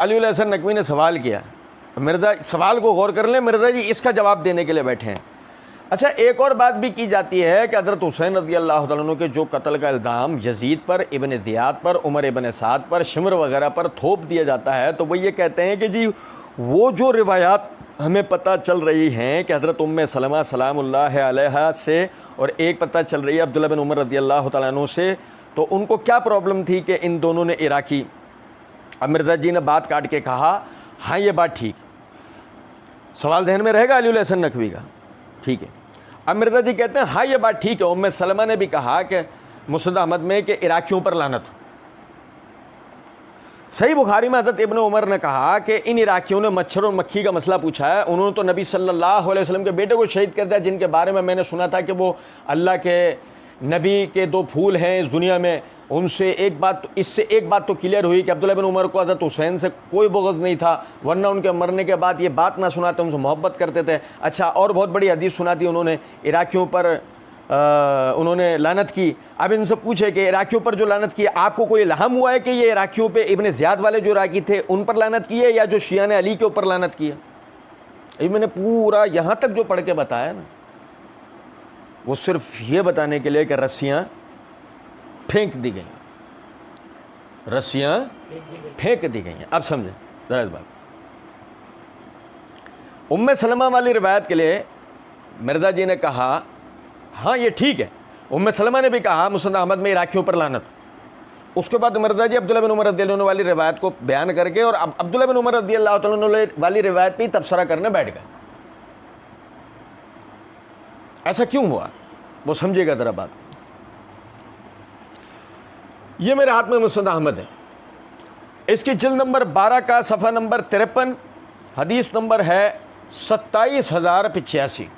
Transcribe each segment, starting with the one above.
अली हसन नकवी ने सवाल किया, मिर्ज़ा सवाल को गौर कर लें, मिर्ज़ा जी इसका जवाब देने के लिए बैठे हैं। अच्छा, एक और बात भी की जाती है कि हज़रत हुसैन रज़ी अल्लाह तआला अन्हु के जो कत्ल का इल्ज़ाम यज़ीद पर, इब्न ज़ियाद पर, उमर इब्न साद पर, शिमर वगैरह पर थोप दिया जाता है, तो वो ये कहते हैं कि जी वो जो रिवायात हमें पता चल रही हैं कि हज़रत उम्मे सलमा सलामुल्लाह अलैहा से, और एक पता चल रही है अब्दुल्ला बिन उमर रज़ी अल्लाह तआला अन्हु से, तो उनको क्या प्रॉब्लम थी कि इन दोनों ने इराकी। अब मिर्ज़ा जी ने बात काट के कहा, हाँ ये बात ठीक, सवाल ज़हन में रहेगा अली हसन नकवी का, ठीक है। अब मिर्ज़ा जी कहते हैं हाँ ये बात ठीक है, उम्मे सलमा ने भी कहा कि मुस्नद अहमद में कि इराकियों पर लानत। सही बुखारी में हज़रत इब्न उमर ने कहा कि इन इराकियों ने मच्छर और मक्खी का मसला पूछा है, उन्होंने तो नबी सल्लल्लाहु अलैहि वसल्लम के बेटे को शहीद कर दिया, जिनके बारे में मैंने सुना था कि वो अल्लाह के नबी के दो फूल हैं इस दुनिया में। उनसे इससे एक बात तो क्लियर हुई कि अब्दुल्ला बिन उमर को हज़रत हुसैन से कोई बुग़्ज़ नहीं था, वरना उनके मरने के बाद ये बात ना सुनाते, उनसे मोहब्बत करते थे। अच्छा, और बहुत बड़ी हदीस सुना दी उन्होंने, इराकियों पर उन्होंने लानत की। अब इनसे पूछे कि इराकियों पर जो लानत की, आपको कोई इल्हाम हुआ है कि ये इराकियों पे इब्न ज़ियाद वाले जो इराकी थे उन पर लानत की है, या जो शिया ने अली के ऊपर लानत की है? ये मैंने पूरा यहाँ तक जो पढ़ के बताया ना, वो सिर्फ ये बताने के लिए कि रस्सियाँ फेंक दी गई, रस्सियाँ फेंक दी गई हैं। अब समझें ज़रा इस बात। उम्मे सलमा वाली रिवायत के लिए मिर्ज़ा जी ने कहा हाँ ये ठीक है, उम्मे सलमा ने भी कहा मुस्नद अहमद में इराकियों पर लानत। उसके बाद मिर्ज़ा जी अब्दुल्ला बिन उमर रज़ियल्लाहु अन्हु वाली रिवायत को बयान करके और अब अब्दुल्ला बिन उमर रज़ियल्लाहु अन्हु वाली रिवायत पर ही तबसरा करने बैठ गए। ऐसा क्यों हुआ वो समझिएगा ज़रा बात। ये मेरे हाथ में मुस्नद अहमद है, इसकी जिल्द नंबर 12 का सफ़ा नंबर 53, हदीस नंबर है 27,085।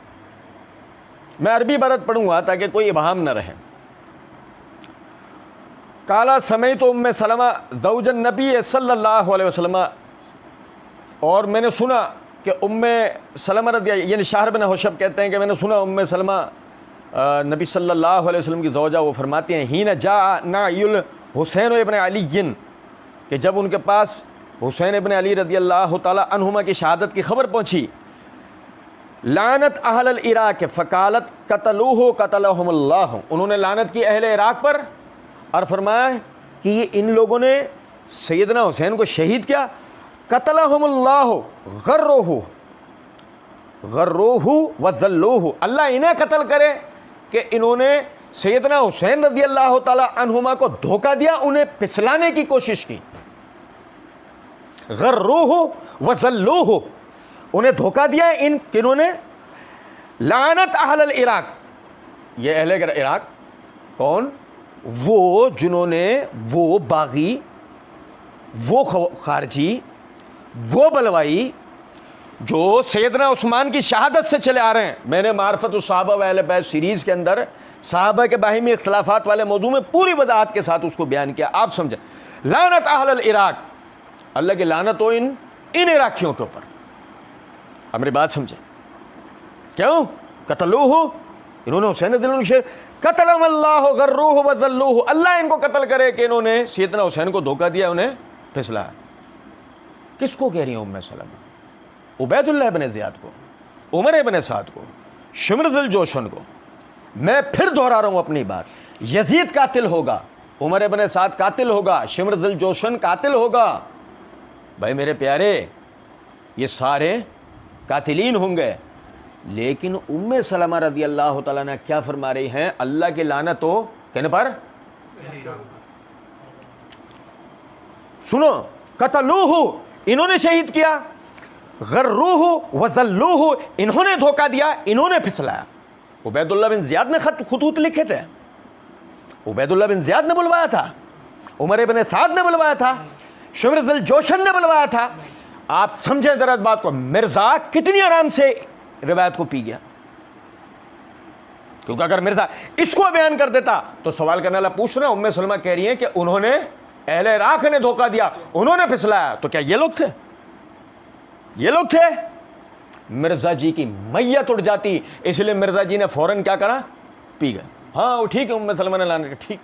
मैं अरबी इबारत पढ़ूंगा ताकि कोई इबहाम न रहे। काला समय तो उम्मे सलमा ज़ौजन नबी सल्लल्लाहु अलैहि वसल्लम, और मैंने सुना कि उम्मे सलमा यानी शाहर बिन हुशब कहते हैं कि मैंने सुना उम्मे सलमा नबी सल्लल्लाहु अलैहि वसल्लम की ज़ौजा, वो फरमाती हैं हीन जा नायुल हुसैन इब्न अली, कि जब उनके पास हुसैन इब्न अली रज़ी अल्लाह ताला अन्हुमा की शहादत की खबर पहुंची, लानत अहल इराक फ़कालत कतलूहु कतलहुमुल्लाह, उन्होंने लानत की अहले इराक पर और फरमाया कि ये इन लोगों ने सैयदना हुसैन को शहीद किया। कतलहुमुल्लाह गर्रुहु गर्रुहु व ज़ल्लूहु, अल्लाह इन्हें कत्ल करे कि इन्होंने सैयदना हुसैन रज़ी अल्लाह ताला अन्हुमा को धोखा दिया, उन्हें फिसलाने की कोशिश की। गर्रुहु व ज़ल्लूहु, उन्हें धोखा दिया इन किन्होंने। लानत अहल इराक, ये अहले इराक कौन? वो जिन्होंने, वो बागी, वो खारजी, वो बलवाई जो सैयदना उस्मान की शहादत से चले आ रहे हैं। मैंने मार्फत सहाबा व अहले बैत सीरीज़ के अंदर सहाबा के बाहिमी इख्तिलाफात वाले मौजू में पूरी वजाहत के साथ उसको बयान किया, आप समझें। लानत अहल इराक, अल्लाह की लानत हो इन इराकियों के ऊपर। अब मेरी बात समझे, क्यों? कतलूहु, इन्होंने हुसैन कतलहुमुल्लाहु गर्रुहु व ज़ल्लूहु, अल्लाह इनको कत्ल करे कि इन्होंने सैयदना हुसैन को धोखा दिया, उन्हें फिसलाया। किसको कह रही है उम्मे सलमा? उबैदुल्लाह इब्न ज़ियाद को, उमर इब्न साद को, शिमर ज़ुल जोशन को। मैं फिर दोहरा रहा हूँ अपनी बात, यजीद कातिल होगा, उमर इब्न साद कातिल होगा, शिमर ज़ुल जोशन कातिल होगा। भाई मेरे प्यारे, ये सारे कातिलीन होंगे, लेकिन उम्मे सलमा रज़ी अल्लाह ताला ने क्या फरमा रही हैं? अल्लाह की लानत हो कहने पर। सुनो, कतलूहु, इन्होंने शहीद किया, गर्रुहु व ज़ल्लूहु, इन्होंने धोखा दिया, इन्होंने फिसलाया। उबैदुल्लाह बिन ज़ियाद ने खुतूत लिखे थे, उबैदुल्लाह बिन ज़ियाद ने बुलवाया था, उमर इब्न साद ने बुलवाया था, शिमर ज़ुल जोशन ने बुलवाया था। आप समझें जरा इस बात को, मिर्ज़ा कितनी आराम से रिवायत को पी गया, क्योंकि अगर मिर्ज़ा इसको बयान कर देता तो सवाल करने वाला पूछ रहे, उम्मे सलमा कह रही है कि उन्होंने, अहले इराक ने धोखा दिया, उन्होंने फिसलाया, तो क्या ये लोग थे? ये लोग थे? मिर्ज़ा जी की मैयत उड़ जाती, इसलिए मिर्ज़ा जी ने फौरन क्या करा? पी गए। हाँ वो ठीक है, उम्मे सलमा ने लाने, ठीक,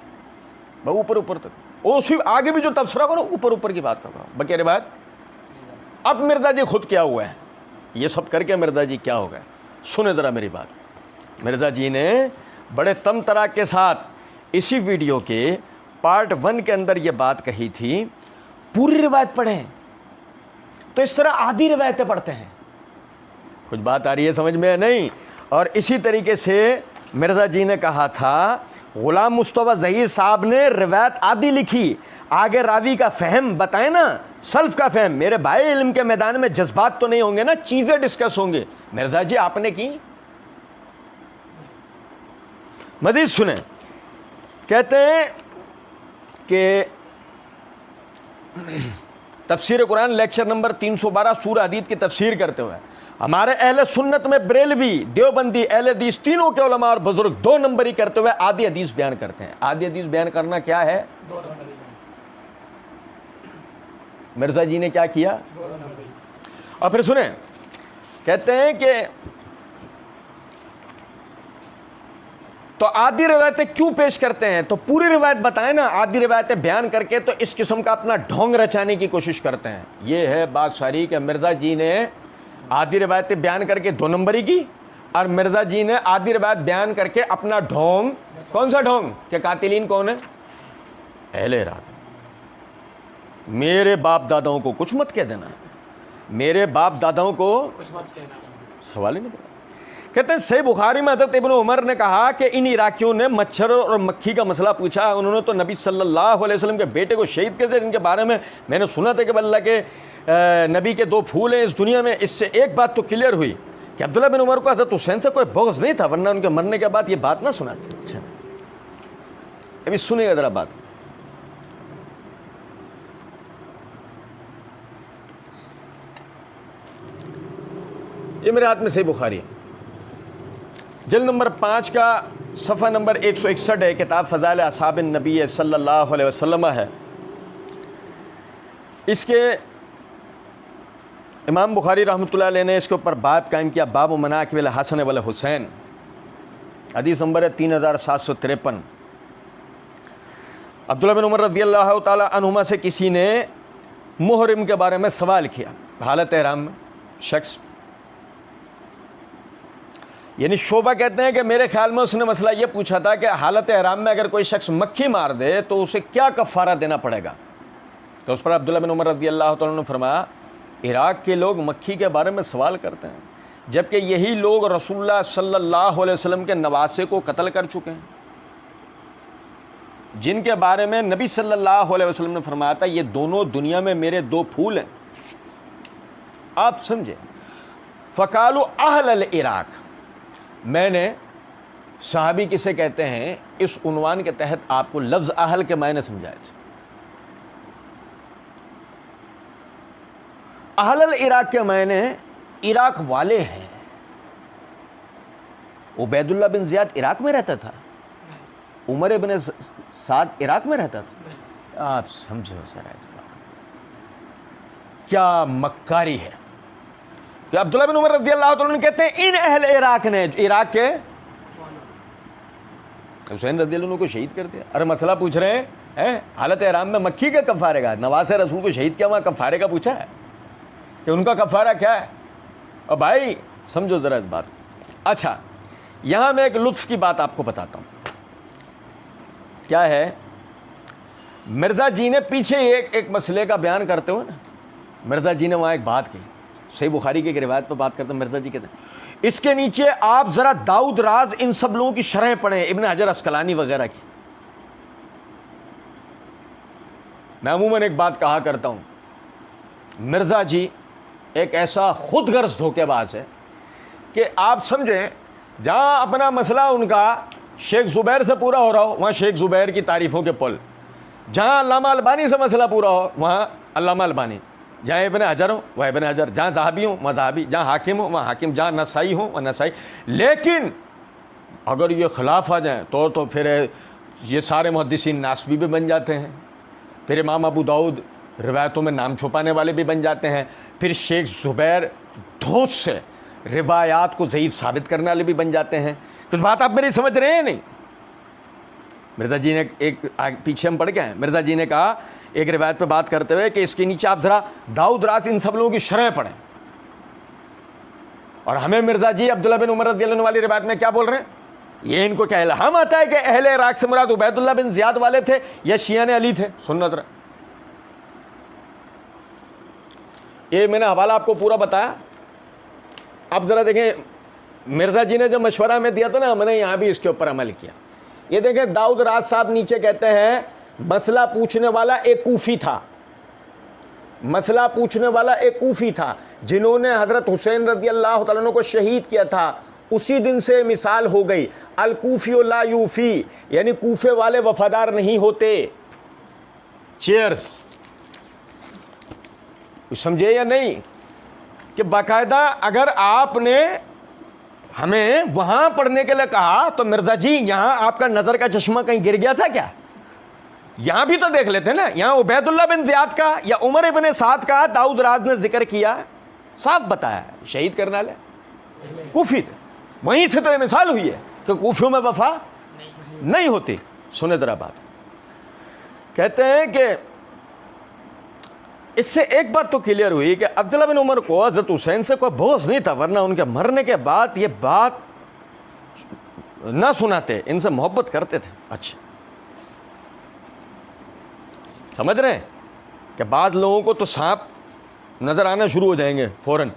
ऊपर ऊपर तक, वो सिर्फ आगे भी जो तबसरा करो ऊपर ऊपर की बात कर रहा हूँ, बाकी अरे बात अब मिर्ज़ा जी खुद क्या हुआ है, ये सब करके मिर्ज़ा जी क्या हो गए, सुने ज़रा मेरी बात। मिर्ज़ा जी ने बड़े तमतरा के साथ इसी वीडियो के पार्ट 1 के अंदर ये बात कही थी, पूरी रिवायत पढ़ें तो इस तरह आधी रिवायतें पढ़ते हैं। कुछ बात आ रही है समझ में? नहीं। और इसी तरीके से मिर्ज़ा जी ने कहा था, ग़ुलाम मुस्तफ़ा ज़हीर साहब ने रिवायत आधी लिखी, आगे रावी का फ़हम बताएं ना, सल्फ़ का फ़हम। मेरे भाई, इल्म के मैदान में जज्बात तो नहीं होंगे ना, चीज़ें डिस्कस होंगे। मिर्ज़ा जी आपने की। मज़ीद सुने, कहते हैं कि तफसीर कुरान लेक्चर नंबर 312 सूरह हदीद की तफसीर करते हुए हमारे अहले सुन्नत में बरेलवी, देवबंदी, अहले हदीस तीनों के उलमा और बुजुर्ग 2 नंबरी करते हुए आधी हदीस बयान करते हैं। आधी हदीस बयान करना क्या है? मिर्ज़ा जी ने क्या किया? और फिर सुने, कहते हैं कि तो आधी रिवायतें क्यों पेश करते हैं? तो पूरी रिवायत बताएं ना, आधी रिवायतें बयान करके तो इस किस्म का अपना ढोंग रचाने की कोशिश करते हैं। ये है बात सारी कि मिर्ज़ा जी ने आधी रिवायतें बयान करके 2 नंबरी की, और मिर्ज़ा जी ने आधी रिवायत बयान करके अपना ढोंग, कौन सा ढोंग कि कातिलीन कौन है? अहले इराक। मेरे बाप दादाओं को कुछ मत कह देना, मेरे बाप दादाओं को कुछ मत कहना, सवाल ही नहीं। कहते हैं सही बुखारी में हज़रत इब्न उमर ने कहा कि इन इराकियों ने मच्छर और मक्खी का मसला पूछा, उन्होंने तो नबी सल्लल्लाहु अलैहि वसल्लम के बेटे को शहीद कर दिया, इनके बारे में मैंने सुना था कि अल्लाह के नबी के 2 फूल हैं इस दुनिया में। इससे एक बात तो क्लियर हुई कि अब्दुल्ला बिन उमर को हज़रत हुसैन से कोई बग़्ज़ नहीं था, वरना उनके मरने के बाद ये बात ना सुनाती। अच्छा, अभी सुनिएगा ज़रा बात। ये मेरे हाथ में सही बुखारी है, जल्द नंबर 5 का सफ़ा नंबर 161 है, किताब फ़ज़ाइल असहाब नबी सल्लल्लाहु अलैहि वसल्लम है। इसके इमाम बुखारी रहमतुल्लाह अलैह ने इसके ऊपर बाब कायम किया, बाब मनाक़िबिल हसन वल हुसैन, हदीस नंबर है 3753। अब्दुल्लाह बिन उमर रज़ियल्लाहु ताला अन्हुमा से किसी ने मुहर्रम के बारे में सवाल किया, हालत एहराम में शख्स, यानी शोभा कहते हैं कि मेरे ख्याल में उसने मसला ये पूछा था कि हालत एहराम में अगर कोई शख्स मक्खी मार दे तो उसे क्या कफ़ारा देना पड़ेगा। तो उस पर अब्दुल्लाह बिन उमर रज़ियल्लाहु ताला ने फरमाया, इराक़ के लोग मक्खी के बारे में सवाल करते हैं, जबकि यही लोग रसूलुल्लाह सल्लल्लाहु अलैहि वसल्लम के नवासे को कत्ल कर चुके हैं, जिनके बारे में नबी सल्लल्लाहु अलैहि वसल्लम ने फरमाया था ये दोनों दुनिया में मेरे 2 फूल हैं। आप समझे? फ़कालु अहल इराक़, मैंने सहाबी किसे कहते हैं इस उन्वान के तहत आपको लफ्ज़ अहल के मायने समझाए थे। अहल इराक़ के मायने इराक़ वाले हैं। उबैदुल्लाह बिन ज़ियाद इराक़ में रहता था, उमर इब्न साद इराक़ में रहता था। आप समझो सर क्या मक्कारी है। तो अब्दुल्लाह बिन उमर रज़ियल्लाहु ताला अन्हु कहते हैं इन अहल इराक़ ने, इराक़ के हुसैन रज़ियल्लाहु अन्हु को शहीद कर दिया। अरे मसला पूछ रहे हैं हालत एहराम में मक्खी के कफ़ारे का, नवासे रसूल को शहीद किया, वहाँ कफ़ारे का पूछा है कि उनका कफ़ारा क्या है। और भाई समझो ज़रा इस बात। अच्छा, यहाँ मैं एक लुत्फ़ की बात आपको बताता हूँ। क्या है, मिर्ज़ा जी ने पीछे एक मसले का बयान करते हुए ना, मिर्ज़ा जी ने वहाँ एक बात की, सही बुखारी की एक रिवायत पर बात करते हैं। मिर्ज़ा जी कहते हैं इसके नीचे आप ज़रा दाऊद राज इन सब लोगों की शरह पढ़ें, इब्न हजर अस्कलानी वगैरह की। मैं अमूमन एक बात कहा करता हूँ, मिर्ज़ा जी एक ऐसा खुदगर्ज धोखेबाज है कि आप समझें, जहाँ अपना मसला उनका शेख ज़ुबैर से पूरा हो रहा हो वहाँ शेख ज़ुबैर की तारीफ़ों के पुल, जहाँ अल्लामा अलबानी से मसला पूरा हो वहाँ अल्लामा अलबानी, जहाँ इब्न हजर हो वह इब्न हजर, जहाँ ज़हाबी हो वहाँ ज़हाबी, जहाँ हाकिम हो वहाँ हाकिम, जहाँ नसाई हो वहाँ नसाई। लेकिन अगर ये खिलाफ आ जाएँ तो फिर ये सारे मुहद्दिसीन नासबी भी बन जाते हैं, फिर इमाम अबू दाऊद रिवायतों में नाम छुपाने वाले भी बन जाते हैं, फिर शेख ज़ुबैर धौंस से रिवायात को ज़ईफ़ साबित करने वाले भी बन जाते हैं। कुछ बात आप मेरी समझ रहे हैं नहीं? मिर्ज़ा जी ने एक पीछे हम पढ़ के हैं, मिर्ज़ा जी ने कहा एक रिवायत पे बात करते हुए कि इसके नीचे आप ज़रा दाऊद रास इन सब लोगों की शरह पढ़ें। और हमें मिर्ज़ा जी अब्दुल्ला बिन उमर रज़ियल्लाहु अन्हु वाली रिवायत में क्या बोल रहे हैं, ये इनको क्या इल्हाम आता है कि अहले इराक से मुराद उबैदुल्लाह बिन ज़ियाद वाले थे या शियाने अली थे। सुन्नत रहा, ये मैंने हवाला आपको पूरा बताया। अब ज़रा देखें, मिर्ज़ा जी ने जो मशवरा में दिया था ना, मैंने यहाँ भी इसके ऊपर अमल किया। ये देखें, दाऊद राज साहब नीचे कहते हैं मसला पूछने वाला एक कूफी था, मसला पूछने वाला एक कूफी था जिन्होंने हज़रत हुसैन रज़ियल्लाहु तआला अन्हु को शहीद किया था। उसी दिन से मिसाल हो गई, अल कूफी ला यूफी, यानी कूफे वाले वफादार नहीं होते। चीयर्स। समझे या नहीं कि बाकायदा अगर आपने हमें वहां पढ़ने के लिए कहा तो मिर्जा जी यहां आपका नजर का चश्मा कहीं गिर गया था क्या? यहां भी तो देख लेते ना, यहां उबैदुल्लाह बिन ज़ियाद का या उमर इब्न साद का दाऊद राज ने जिक्र किया, साफ बताया शहीद करने वाले कूफी थे। वहीं से तो ये मिसाल हुई है कि कूफियों में वफा नहीं होती। सुने जरा बात, कहते हैं कि इससे एक बात तो क्लियर हुई कि अब्दुल्ला बिन उमर को हज़रत हुसैन से कोई बोझ नहीं था, वरना उनके मरने के बाद ये बात ना सुनाते, इनसे मोहब्बत करते थे। अच्छा, समझ रहे हैं कि बाज़ लोगों को तो सांप नज़र आना शुरू हो जाएंगे फ़ौरन,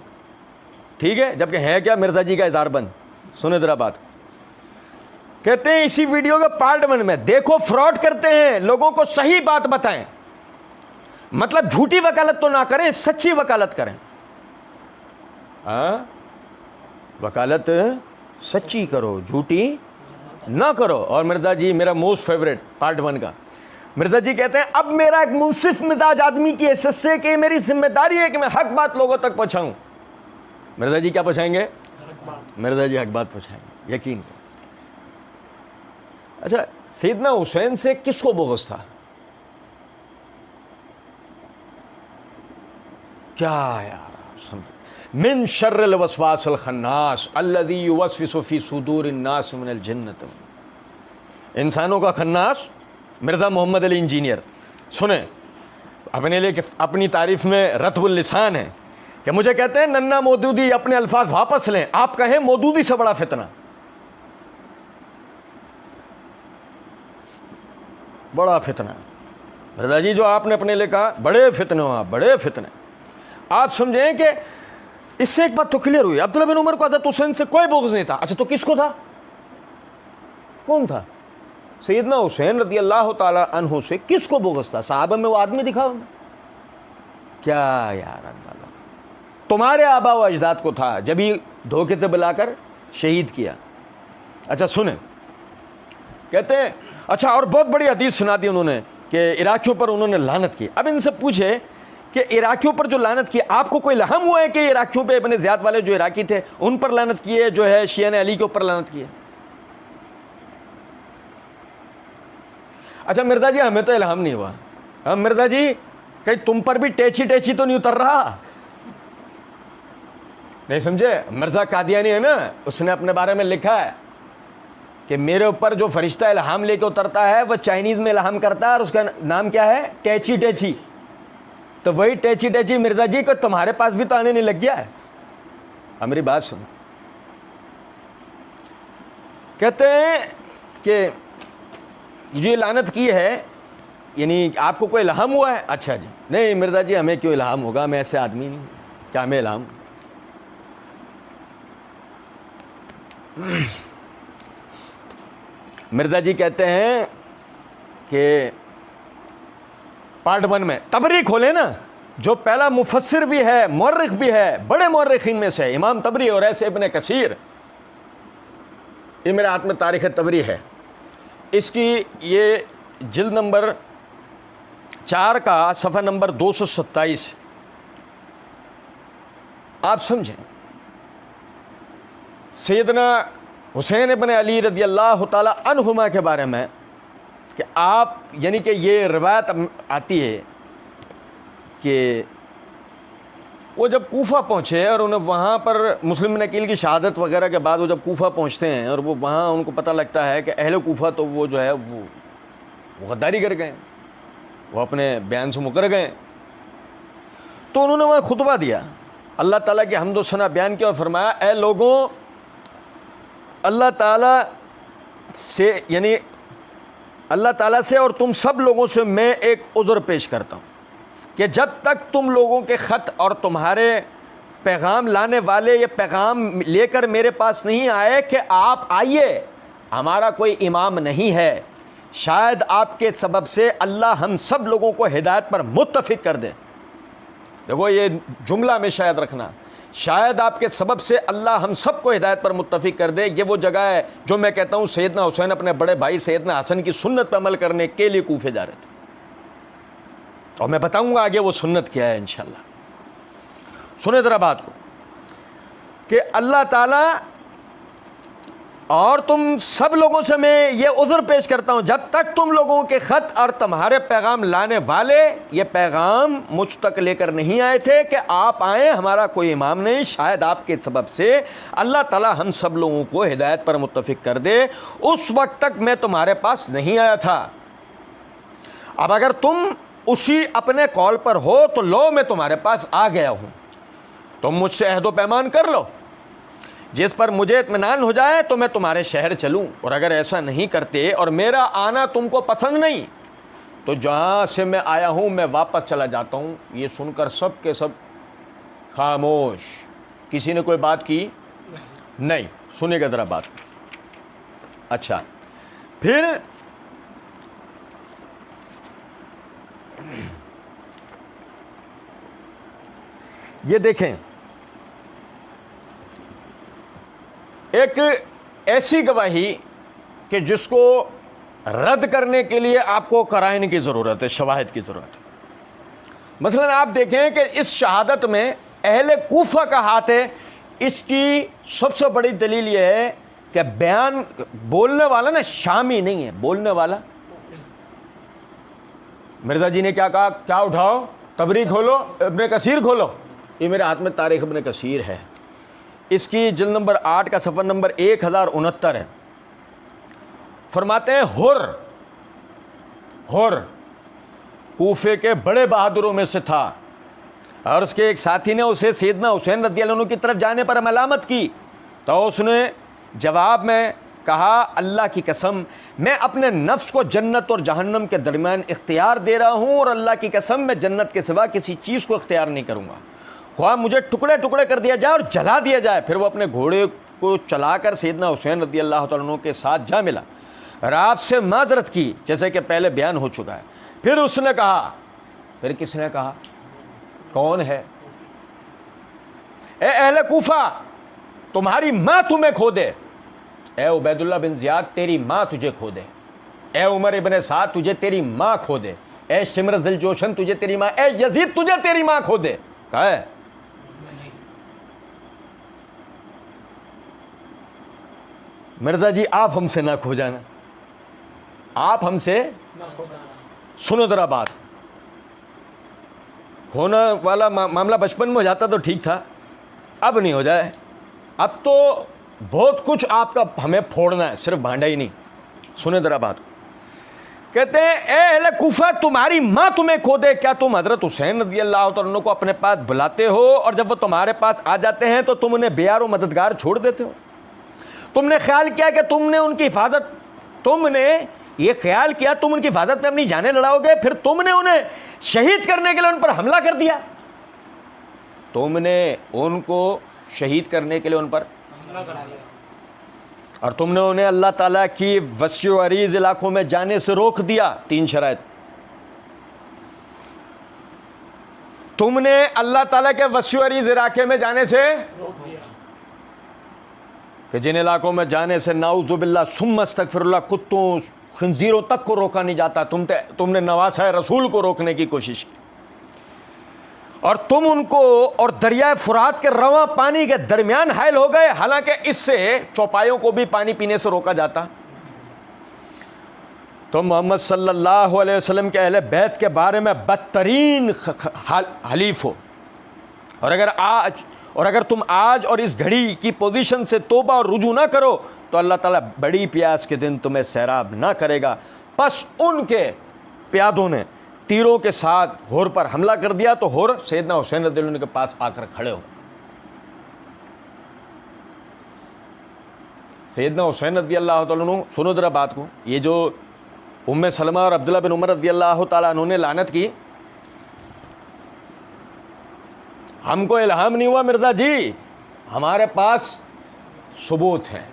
ठीक है, जबकि है क्या मिर्ज़ा जी का इज़ार बंद। सुने जरा बात, कहते हैं इसी वीडियो के पार्ट 1 में देखो फ्रॉड करते हैं, लोगों को सही बात बताएं, मतलब झूठी वकालत तो ना करें, सच्ची वकालत करें। वकालत सच्ची करो, झूठी ना करो। और मिर्ज़ा जी मेरा मोस्ट फेवरेट पार्ट 1 का, मिर्ज़ा जी कहते हैं अब मेरा एक मुंसिफ मिजाज आदमी की हैसियत से कि मेरी जिम्मेदारी है कि मैं हक बात लोगों तक पहुंचाऊं। मिर्ज़ा जी क्या पहुंचाएंगे? मिर्ज़ा जी हक बात पहुंचाएंगे, यकीन करो। अच्छा, सैयदना हुसैन से किसको बोगस था? क्या यार समझ, मिन शर्रिल वसवासिल खन्नास अल्लज़ी युवस्विसु फी सुदूरिन नास मिनल जन्नत। इंसानों का खन्नास मिर्ज़ा मोहम्मद अली इंजीनियर। सुने, अपने लिए अपनी तारीफ में रतबुल लिसान है कि मुझे कहते हैं नन्ना मौदूदी अपने अल्फाज वापस लें, आप कहें मौदूदी से बड़ा फितना, बड़ा फितना। मिर्ज़ा जी जो आपने अपने लिए कहा बड़े फितने हो आप, बड़े फितने। आप समझें कि इससे एक बात तो क्लियर हुई, अब्दुल्ला बिन उमर को हज़रत हुसैन से कोई बोझ नहीं था। अच्छा, तो किसको था? कौन था? सैयदना हुसैन रज़ियल्लाहु ताला अन्हु से किसको बोगस था? साहबा में वो आदमी दिखा क्या यार? अल्लाह, तुम्हारे आबा व अजदाद को था, जब ही धोखे से बुलाकर शहीद किया। अच्छा सुने, कहते हैं अच्छा, और बहुत बड़ी हदीस सुना दी उन्होंने कि इराकियों पर उन्होंने लानत की। अब इनसे पूछे कि इराकियों पर जो लानत की, आपको कोई इल्हाम हुआ है कि इराकियों पे इब्न ज़ियाद वाले जो इराकी थे उन पर लानत की है, जो है शिया ने अली के ऊपर लानत की है? अच्छा मिर्ज़ा जी हमें तो इल्हाम नहीं हुआ। हम मिर्ज़ा जी कहीं तुम पर भी टेची टेची तो नहीं उतर रहा? नहीं समझे? मिर्ज़ा कादियानी है ना, उसने अपने बारे में लिखा है कि मेरे ऊपर जो फरिश्ता इल्हाम लेके उतरता है वह चाइनीज़ में इल्हाम करता है और उसका नाम क्या है? टेची टेची। तो वही टेची टेची मिर्ज़ा जी को तुम्हारे पास भी तो आने नहीं लग गया है। अब मेरी बात सुनो, कहते हैं कि जो लानत की है, यानी आपको कोई इल्हाम हुआ है? अच्छा जी, नहीं मिर्ज़ा जी हमें क्यों इल्हाम होगा, मैं ऐसे आदमी नहीं, क्या हमें इल्हाम? मिर्ज़ा जी कहते हैं कि पार्ट 1 में तबरी खोले ना, जो पहला मुफस्सिर भी है, मुअर्रिख भी है, बड़े मुअर्रिखीन में से इमाम तबरी और ऐसे इब्न कसीर। ये मेरे हाथ में तारीख़ तबरी है, इसकी ये जिल्द नंबर 4 का सफ़ा नंबर 227। आप समझें, सैयदना हुसैन इब्न अली रज़ियल्लाहु ताला अन्हुमा के बारे में कि आप, यानी कि ये रिवायत आती है कि वो जब कूफा पहुँचे और उन्हें वहाँ पर मुस्लिम नकील की शहादत वगैरह के बाद वो जब कूफा पहुँचते हैं और वो वहाँ उनको पता लगता है कि अहले कूफा तो वो जो है वो गद्दारी कर गए। वो अपने बयान से मुकर गए। तो उन्होंने वहाँ खुतबा दिया, अल्लाह ताला की हम्द व सना बयान किया और फरमाया, ए लोगों, अल्लाह ताला से यानी अल्लाह ताला से और तुम सब लोगों से मैं एक उज़्र पेश करता हूँ कि जब तक तुम लोगों के ख़त और तुम्हारे पैगाम लाने वाले ये पैगाम लेकर मेरे पास नहीं आए कि आप आइए, हमारा कोई इमाम नहीं है, शायद आपके सबब से अल्लाह हम सब लोगों को हिदायत पर मुत्तफ़िक कर दे। देखो ये जुमला में शायद रखना, शायद आपके सबब से अल्लाह हम सबको हिदायत पर मुत्तफ़िक कर दे। ये वो जगह है जो मैं कहता हूँ सैयदना हुसैन अपने बड़े भाई सैयदना हसन की सुन्नत पर अमल करने के लिए कूफे जा रहे थे, और मैं बताऊँगा आगे वो सुन्नत क्या है इंशाअल्लाह। सुने ज़रा बात को कि अल्लाह ताला और तुम सब लोगों से मैं ये उज़्र पेश करता हूँ, जब तक तुम लोगों के ख़त और तुम्हारे पैगाम लाने वाले ये पैगाम मुझ तक लेकर नहीं आए थे कि आप आए, हमारा कोई इमाम नहीं, शायद आपके सबब से अल्लाह ताला हम सब लोगों को हिदायत पर मुत्तफ़िक कर दे, उस वक्त तक मैं तुम्हारे पास नहीं आया था। अब अगर तुम उसी अपने कॉल पर हो तो लो मैं तुम्हारे पास आ गया हूँ, तुम मुझसे अहद व पैमान कर लो, जिस पर मुझे इत्मीनान हो जाए तो मैं तुम्हारे शहर चलूं, और अगर ऐसा नहीं करते और मेरा आना तुमको पसंद नहीं तो जहाँ से मैं आया हूँ मैं वापस चला जाता हूँ। ये सुनकर सब के सब खामोश, किसी ने कोई बात की नहीं। सुनेगा ज़रा बात। अच्छा, फिर ये देखें, एक ऐसी गवाही कि जिसको रद्द करने के लिए आपको कराइन की ज़रूरत है, शवाहिद की ज़रूरत है। मसलन आप देखें कि इस शहादत में अहले कूफा का हाथ है। इसकी सबसे बड़ी दलील ये है कि बयान बोलने वाला ना शामी नहीं है, बोलने वाला मिर्ज़ा जी ने क्या कहा, क्या उठाओ, तबरी खोलो, इब्ने कसीर खोलो। ये मेरे हाथ में तारीख़ इब्ने कसीर है, इसकी जिल्द नंबर 8 का सफ़र नंबर 1069 है। फरमाते हैं हुर कूफे के बड़े बहादुरों में से था, और उसके एक साथी ने उसे सैयदना हुसैन रज़ियल्लाहु अन्हु की तरफ जाने पर मलामत की, तो उसने जवाब में कहा, अल्लाह की कसम मैं अपने नफ्स को जन्नत और जहन्नम के दरमियान इख्तियार दे रहा हूँ, और अल्लाह की कसम मैं जन्नत के सिवा किसी चीज़ को इख्तियार नहीं करूँगा, ख्वाह मुझे टुकड़े टुकड़े कर दिया जाए और जला दिया जाए। फिर वो अपने घोड़े को चलाकर सैयदना हुसैन रज़ियल्लाहु तआला अन्हु के साथ जा मिला और आपसे माज़रत की, जैसे कि पहले बयान हो चुका है। फिर उसने कहा, फिर किसने कहा, कौन है, ए अहले कूफा, तुम्हारी माँ तुम्हें खो दे, ए उबैदुल्लाह बिन ज़ियाद तेरी माँ तुझे खो दे, ए उमर इब्ने साद तुझे तेरी माँ खो दे, ए शिमर ज़िलजोशन तुझे तेरी माँ, ए यजीद तुझे तेरी माँ खो दे। कहा है मिर्ज़ा जी आप हमसे ना खो जाना, आप हमसे सुनो ज़रा बात। खोना वाला मामला बचपन में हो जाता तो ठीक था, अब नहीं हो जाए, अब तो बहुत कुछ आपका हमें फोड़ना है, सिर्फ भांडा ही नहीं। सुने ज़रा बात। कहते हैं ए अहले कूफा, तुम्हारी माँ तुम्हें खो दे, क्या तुम हज़रत हुसैन रज़ियल्लाहु तआला अन्हु को अपने पास बुलाते हो, और जब वो तुम्हारे पास आ जाते हैं तो तुम उन्हें बेयार व मददगार छोड़ देते हो? तुमने ख्याल किया कि तुमने उनकी हिफाजत, तुमने ये ख्याल किया तुम उनकी हिफाजत में अपनी जानें लड़ाओगे, फिर तुमने उन्हें शहीद करने के लिए उन पर हमला कर दिया, तुमने उनको शहीद करने के लिए उन पर हमला कर दिया, और तुमने उन्हें अल्लाह ताला की वसी व अरीज़ इलाकों में जाने से रोक दिया। 3 शराइत, तुमने अल्लाह ताला के वसी व अरीज़ इलाके में जाने से रोक दिया, कि जिन इलाकों में जाने से नाउज़ु बिल्लाह सुम्मा अस्तग़फिरुल्लाह कुत्तों खंजीरों तक को रोका नहीं जाता, तुमने नवासा रसूल को रोकने की कोशिश की, और तुम उनको और दरियाए फुरात के रवां पानी के दरमियान हायल हो गए, हालांकि इससे चौपायों को भी पानी पीने से रोका जाता। तुम मोहम्मद सल्लल्लाहु अलैहि वसल्लम के अहले बैत के बारे में बदतरीन हलीफ हो, और अगर तुम आज और इस घड़ी की पोजीशन से तौबा और रुजू ना करो तो अल्लाह ताला बड़ी प्यास के दिन तुम्हें सैराब ना करेगा। बस उनके प्यादों ने तीरों के साथ होर पर हमला कर दिया तो होर सैयदना हुसैन रज़ियल्लाहु अन्हु के पास आकर खड़े हो। सैयदना हुसैन रज़ियल्लाहु ताला अन्हु, सुनो जरा बात को, ये जो उम्मे सलमा और अब्दुल्लाह बिन उमर रज़ियल्लाहु ताला अन्हु ने लानत की, हमको इल्हाम नहीं हुआ मिर्ज़ा जी, हमारे पास सबूत है,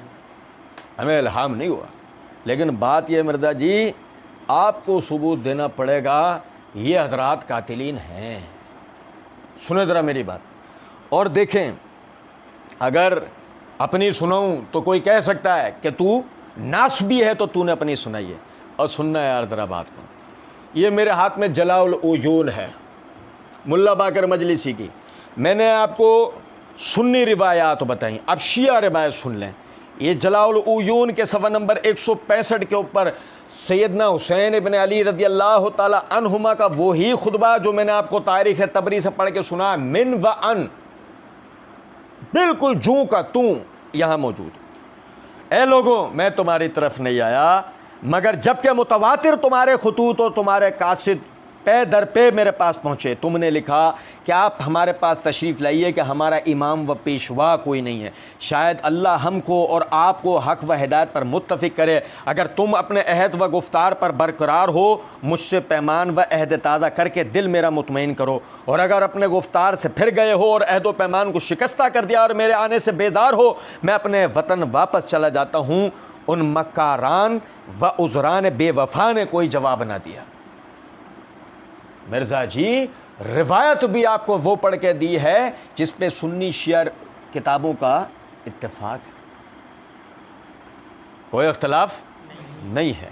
हमें इल्हाम नहीं हुआ। लेकिन बात यह मिर्ज़ा जी, आपको सबूत देना पड़ेगा, ये हजरात कातिलीन हैं। सुने ज़रा मेरी बात और देखें, अगर अपनी सुनाऊं तो कोई कह सकता है कि तू नासबी है तो तूने अपनी सुनाई है। और सुनना यार ज़रा बात को, ये मेरे हाथ में जलाउल उजून है मुल्ला बाकर मजलिसी की। मैंने आपको सुन्नी रिवायात बताई, अब शिया रिवायत सुन लें। ये जलाउल उजून के सफ़ा नंबर 165 के ऊपर सैयदना हुसैन इब्न अली रज़ियल्लाहु ताला अन्हुमा का वही खुतबा जो मैंने आपको तारीख़ तबरी से पढ़ के सुना, मिन व अन, बिल्कुल जूं का तूं यहाँ मौजूद। ए लोगों, मैं तुम्हारी तरफ नहीं आया मगर जबकि मुतवातिर तुम्हारे खुतूत और तुम्हारे कासिद पे दर पे मेरे पास पहुँचे, तुमने लिखा कि आप हमारे पास तशरीफ़ लाइए कि हमारा इमाम व पेशवा कोई नहीं है। शायद अल्लाह हमको और आपको हक़ व हिदायत पर मुत्तफ़िक़ करे। अगर तुम अपने अहद व गुफ्तार पर बरकरार हो, मुझसे पैमान व अहद ताज़ा करके दिल मेरा मुतमईन करो, और अगर अपने गुफ्तार से फिर गए हो और अहद व पैमान को शिकस्ता कर दिया और मेरे आने से बेजार हो, मैं अपने वतन वापस चला जाता हूँ। उन मक्कारान व उज़रान बेवफ़ा ने कोई जवाब ना दिया। मिर्ज़ा जी, रिवायत भी आपको वो पढ़ के दी है जिस पे सुन्नी शिया किताबों का इत्तेफाक है, कोई इख्तिलाफ नहीं है।